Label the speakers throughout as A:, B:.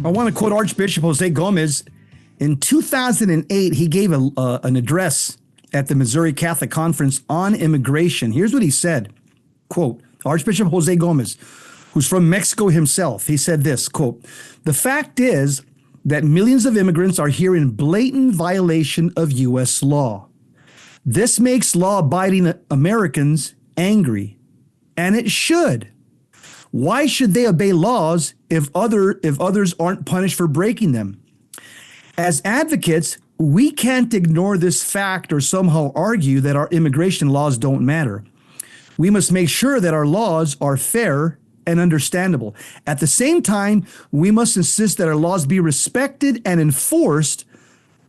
A: I want to quote Archbishop Jose Gomez. In 2008, he gave an address at the Missouri Catholic Conference on immigration. Here's what he said, quote, Archbishop Jose Gomez, who's from Mexico himself, he said this, quote, "The fact is that millions of immigrants are here in blatant violation of U.S. law. This makes law-abiding Americans angry, and it should. Why should they obey laws if others aren't punished for breaking them? As advocates, we can't ignore this fact or somehow argue that our immigration laws don't matter. We must make sure that our laws are fair and understandable. At the same time, we must insist that our laws be respected and enforced.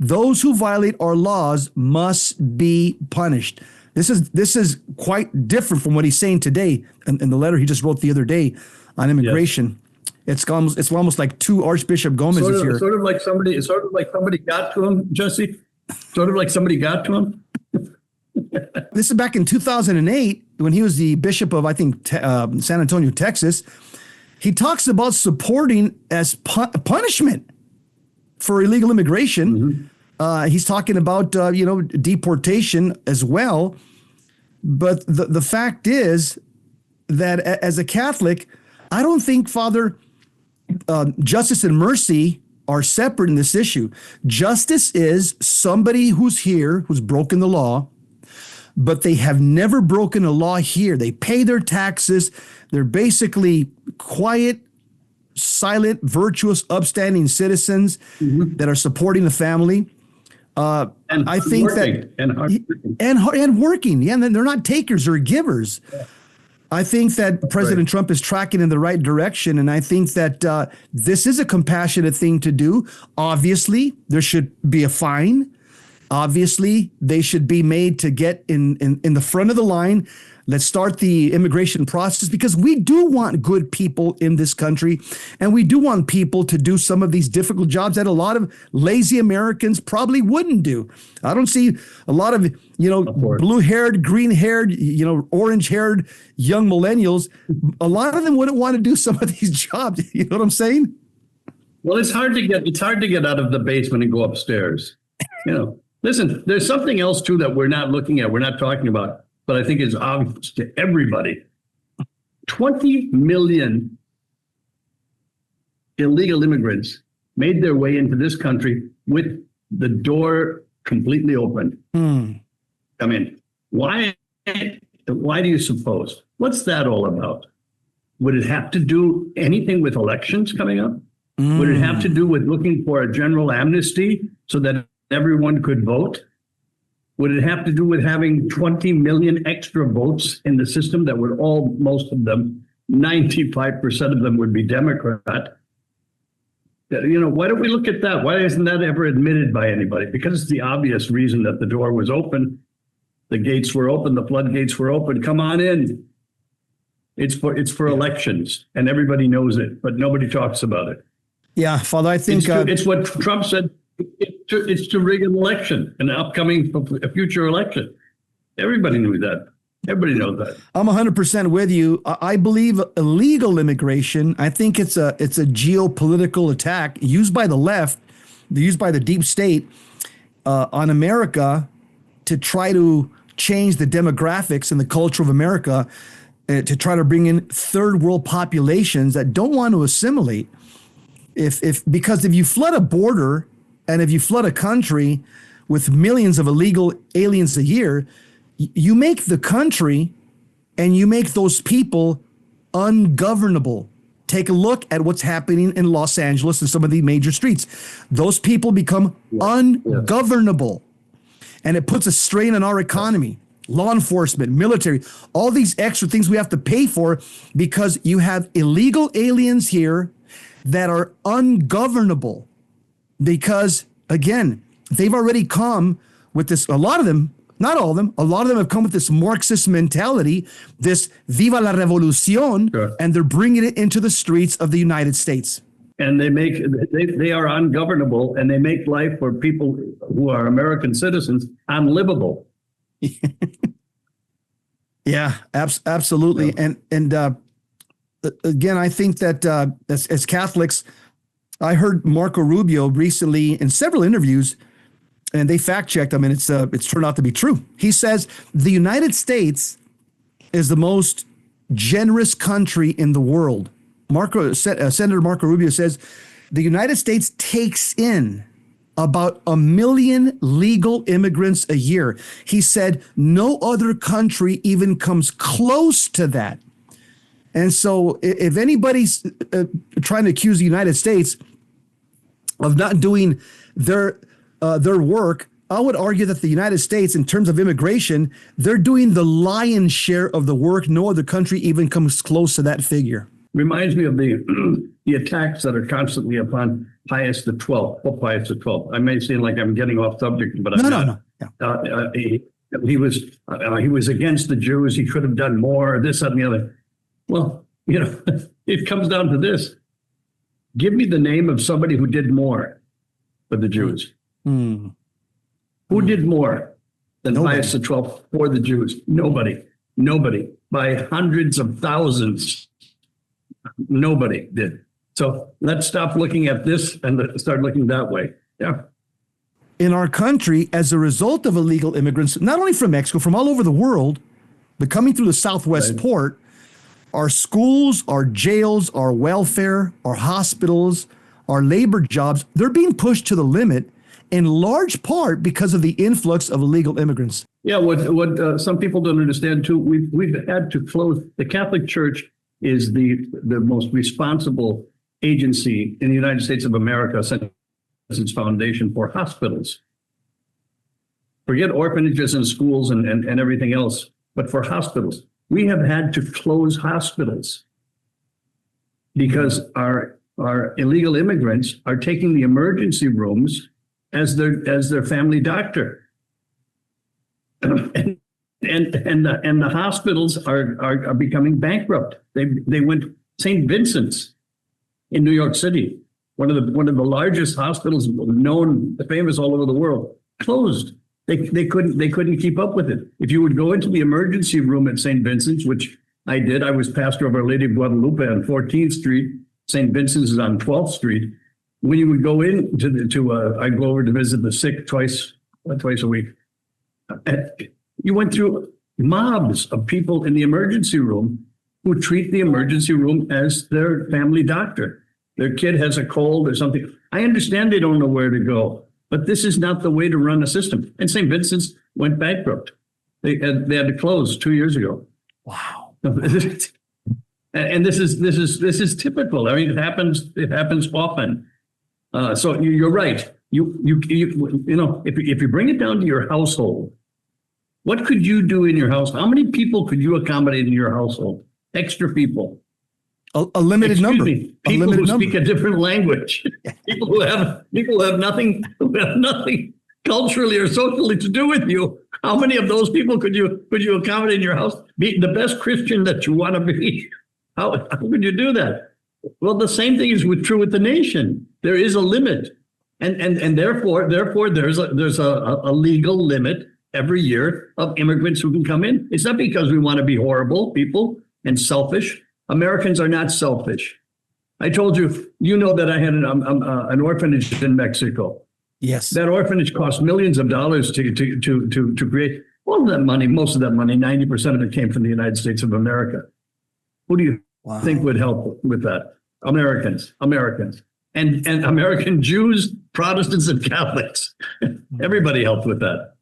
A: Those who violate our laws must be punished." This is quite different from what he's saying today in the letter he just wrote the other day on immigration. Yes. It's almost like two Archbishop Gomez's here.
B: Sort of like somebody got to him, Jesse. Sort of like somebody got to him.
A: This is back in 2008 when he was the bishop of, I think, San Antonio, Texas. He talks about supporting as punishment for illegal immigration. Mm-hmm. He's talking about, deportation as well. But the fact is that as a Catholic, I don't think, Father, justice and mercy are separate in this issue. Justice is somebody who's here, who's broken the law, but they have never broken a law here. They pay their taxes. They're basically quiet, silent, virtuous, upstanding citizens that are supporting the family.
B: And
A: I think and working. Yeah, and they're not takers, they're givers. Yeah. I think that President Trump is tracking in the right direction, and I think that this is a compassionate thing to do. Obviously, there should be a fine. Obviously, they should be made to get in the front of the line. Let's start the immigration process, because we do want good people in this country, and we do want people to do some of these difficult jobs that a lot of lazy Americans probably wouldn't do. I don't see a lot of blue-haired, green-haired, orange-haired young millennials. A lot of them wouldn't want to do some of these jobs. You know what I'm saying?
B: Well, it's hard to get out of the basement and go upstairs. Listen, there's something else too that we're not looking at. We're not talking about, but I think is obvious to everybody. 20 million illegal immigrants made their way into this country with the door completely open. I mean, why do you suppose? What's that all about? Would it have to do anything with elections coming up? Would it have to do with looking for a general amnesty so that everyone could vote? Would it have to do with having 20 million extra votes in the system that would most of them, 95% of them would be Democrat? Why don't we look at that? Why isn't that ever admitted by anybody? Because it's the obvious reason that the door was open. The gates were open, the floodgates were open. Come on in. It's for elections, and everybody knows it, but nobody talks about it.
A: Yeah, Father, I think
B: it's what Trump said. It's to rig an election, an upcoming future election. Everybody knew that. Everybody knows that.
A: I'm 100% with you. I believe illegal immigration, I think it's a geopolitical attack used by the left, used by the deep state on America to try to change the demographics and the culture of America, to try to bring in third world populations that don't want to assimilate. Because if you flood a border and if you flood a country with millions of illegal aliens a year, you make the country and you make those people ungovernable. Take a look at what's happening in Los Angeles and some of the major streets. Those people become ungovernable, and it puts a strain on our economy, law enforcement, military, all these extra things we have to pay for because you have illegal aliens here that are ungovernable. Because, again, they've already come with this, a lot of them, not all of them, a lot of them have come with this Marxist mentality, this Viva la Revolucion, and they're bringing it into the streets of the United States.
B: And they are ungovernable, and they make life for people who are American citizens unlivable.
A: Yeah, absolutely. Yeah. And again, I think that as Catholics, I heard Marco Rubio recently in several interviews, and they fact checked him, and it's turned out to be true. He says the United States is the most generous country in the world. Senator Marco Rubio says the United States takes in about 1 million legal immigrants a year. He said no other country even comes close to that. And so if anybody's trying to accuse the United States of not doing their work, I would argue that the United States, in terms of immigration, they're doing the lion's share of the work. No other country even comes close to that figure.
B: Reminds me of the attacks that are constantly upon Pius XII. Pope Pius XII. I may seem like I'm getting off subject, but I'm not. Yeah. He was against the Jews. He could have done more. This, that, and the other. Well, it comes down to this. Give me the name of somebody who did more for the Jews.
A: Mm.
B: Who did more than
A: Nobody.
B: Pius XII for the Jews? Nobody. Nobody. By hundreds of thousands. Nobody did. So let's stop looking at this and start looking that way. Yeah.
A: In our country, as a result of illegal immigrants, not only from Mexico, from all over the world, but coming through the Southwest
B: Right.
A: port, our schools, our jails, our welfare, our hospitals, our labor jobs, they're being pushed to the limit in large part because of the influx of illegal immigrants.
B: Yeah. What some people don't understand too, we've had to close. The Catholic Church is the most responsible agency in the United States of America since its foundation for hospitals. Forget orphanages and schools and everything else, but for hospitals. We have had to close hospitals because our illegal immigrants are taking the emergency rooms as their family doctor. And the hospitals are becoming bankrupt. They went. St. Vincent's in New York City, one of the largest hospitals known, famous all over the world, closed. They couldn't keep up with it. If you would go into the emergency room at St. Vincent's, which I did, I was pastor of Our Lady of Guadalupe on 14th Street. St. Vincent's is on 12th Street. When you would go in I go over to visit the sick twice a week. You went through mobs of people in the emergency room who treat the emergency room as their family doctor. Their kid has a cold or something. I understand they don't know where to go, but this is not the way to run a system. And St. Vincent's went bankrupt. They had to close 2 years ago.
A: Wow.
B: And this is typical. I mean, it happens often. So you're right. If you bring it down to your household, what could you do in your house? How many people could you accommodate in your household? Extra people.
A: A limited number.
B: People who speak a different language. people who have nothing culturally or socially to do with you. How many of those people could you accommodate in your house? Be the best Christian that you want to be. How could you do that? Well, the same thing is true with the nation. There is a limit, and therefore there's a legal limit every year of immigrants who can come in. It's not because we want to be horrible people and selfish. Americans are not selfish. I told you, that I had an orphanage in Mexico.
A: Yes.
B: That orphanage cost millions of dollars to create. All of that money, most of that money, 90% of it came from the United States of America. Who do you think would help with that? Americans. And American Jews, Protestants, and Catholics. Everybody helped with that.